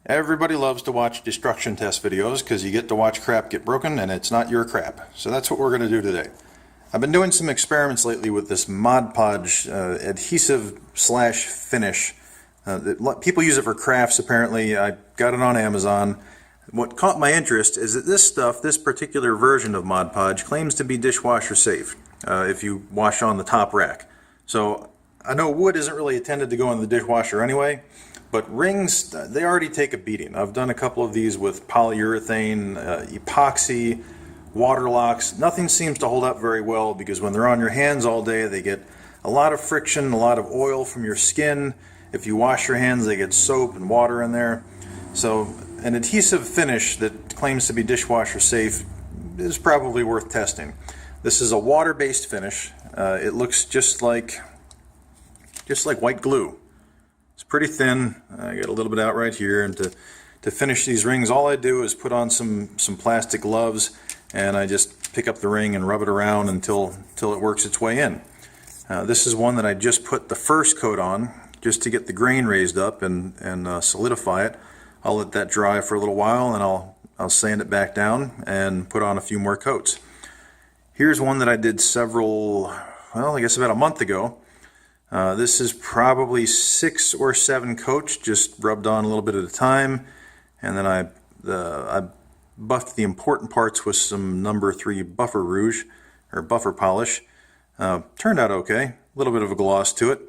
Everybody loves to watch destruction test videos because you get to watch crap get broken and it's not your crap. So that's what we're going to do today. I've been doing some experiments lately with this Mod Podge adhesive slash finish. People use it for crafts apparently. I got it on Amazon. What caught my interest is that this stuff, this particular version of Mod Podge, claims to be dishwasher safe if you wash on the top rack. So I know wood isn't really intended to go in the dishwasher anyway, but rings, they already take a beating. I've done a couple of these with polyurethane, epoxy, water locks. Nothing seems to hold up very well because when they're on your hands all day, they get a lot of friction, a lot of oil from your skin. If you wash your hands, they get soap and water in there. So an adhesive finish that claims to be dishwasher safe is probably worth testing. This is a water-based finish. It looks just like white glue. It's pretty thin. I got a little bit out right here, and to finish these rings, all I do is put on some plastic gloves, and I just pick up the ring and rub it around until it works its way in. This is one that I just put the first coat on, just to get the grain raised up and solidify it. I'll let that dry for a little while, and I'll sand it back down and put on a few more coats. Here's one that I did I guess about a month ago. This is probably 6 or 7 coats, just rubbed on a little bit at a time, and then I buffed the important parts with some number 3 buffer rouge, or buffer polish. Turned out okay, a little bit of a gloss to it.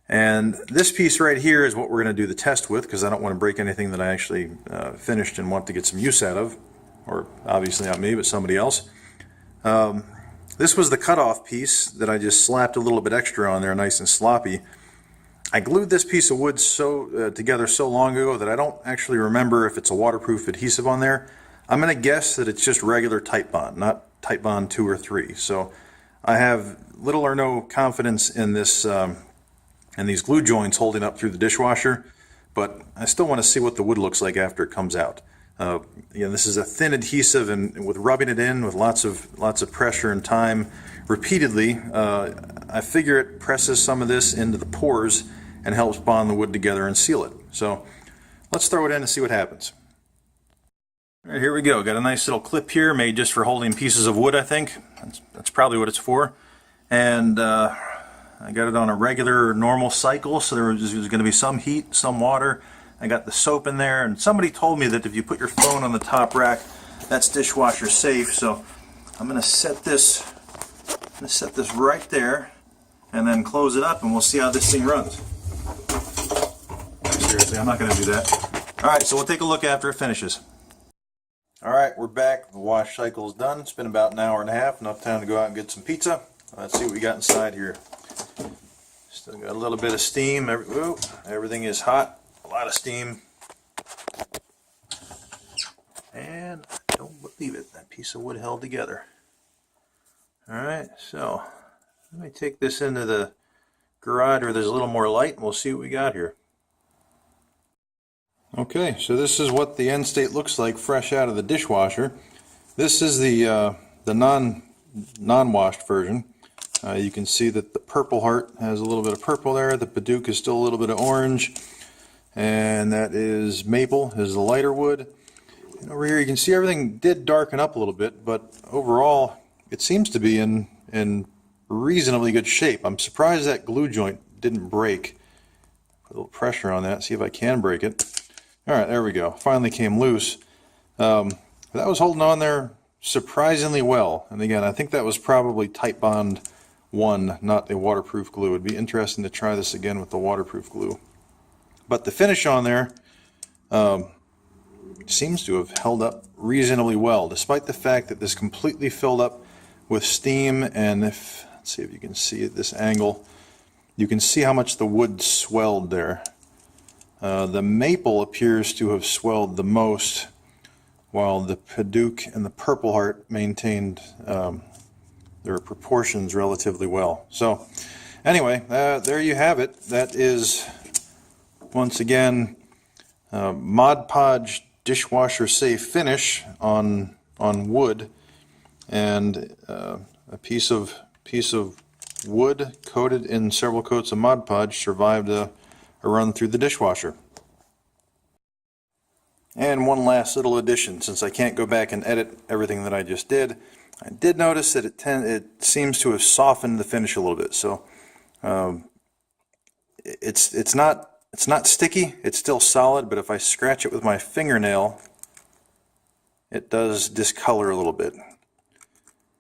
And this piece right here is what we're going to do the test with, because I don't want to break anything that I actually finished and want to get some use out of, or obviously not me, but somebody else. This was the cutoff piece that I just slapped a little bit extra on there, nice and sloppy. I glued this piece of wood together so long ago that I don't actually remember if it's a waterproof adhesive on there. I'm going to guess that it's just regular Titebond, not Titebond 2 or 3. So I have little or no confidence in this, in these glue joints holding up through the dishwasher, but I still want to see what the wood looks like after it comes out. This is a thin adhesive, and with rubbing it in with lots of pressure and time repeatedly, I figure it presses some of this into the pores and helps bond the wood together and seal it. So let's throw it in and see what happens. All right, here we go. Got a nice little clip here made just for holding pieces of wood, I think. That's probably what it's for. And I got it on a regular normal cycle, so there's going to be some heat, some water. I got the soap in there, and somebody told me that if you put your phone on the top rack, that's dishwasher safe. So I'm going to set this right there, and then close it up, and we'll see how this thing runs. Seriously, I'm not going to do that. All right, so we'll take a look after it finishes. All right, we're back. The wash cycle is done. It's been about an hour and a half. Enough time to go out and get some pizza. Let's see what we got inside here. Still got a little bit of steam. Everything is hot. A lot of steam. And I don't believe it. That piece of wood held together. Alright, so let me take this into the garage where there's a little more light, and we'll see what we got here. Okay, so this is what the end state looks like fresh out of the dishwasher. This is the non-washed version. You can see that the purple heart has a little bit of purple there. The Podge is still a little bit of orange. And that is maple, is the lighter wood. And over here you can see everything did darken up a little bit, but overall it seems to be in reasonably good shape. I'm surprised that glue joint didn't break. Put a little pressure on that, see if I can break it. Alright, there we go. Finally came loose. That was holding on there surprisingly well. And again, I think that was probably Titebond 1, not a waterproof glue. It would be interesting to try this again with the waterproof glue. But the finish on there seems to have held up reasonably well, despite the fact that this completely filled up with steam. And let's see if you can see at this angle, you can see how much the wood swelled there. The maple appears to have swelled the most, while the Podge and the Purple Heart maintained their proportions relatively well. So anyway, there you have it. That is, once again, Mod Podge dishwasher safe finish on wood, and a piece of wood coated in several coats of Mod Podge survived a run through the dishwasher. And one last little addition, since I can't go back and edit everything that I just did, I did notice that it seems to have softened the finish a little bit. So it's not sticky, it's still solid, but if I scratch it with my fingernail, it does discolor a little bit.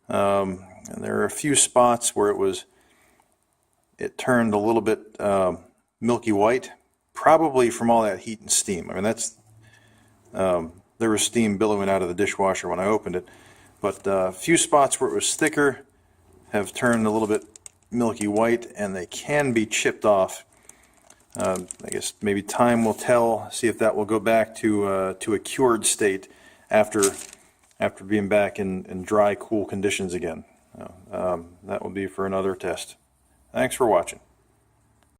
And there are a few spots where it turned a little bit milky white, probably from all that heat and steam. I mean, there was steam billowing out of the dishwasher when I opened it, but a few spots where it was thicker have turned a little bit milky white, and they can be chipped off. I guess maybe time will tell, see if that will go back to a cured state after being back in dry, cool conditions again. That will be for another test. Thanks for watching.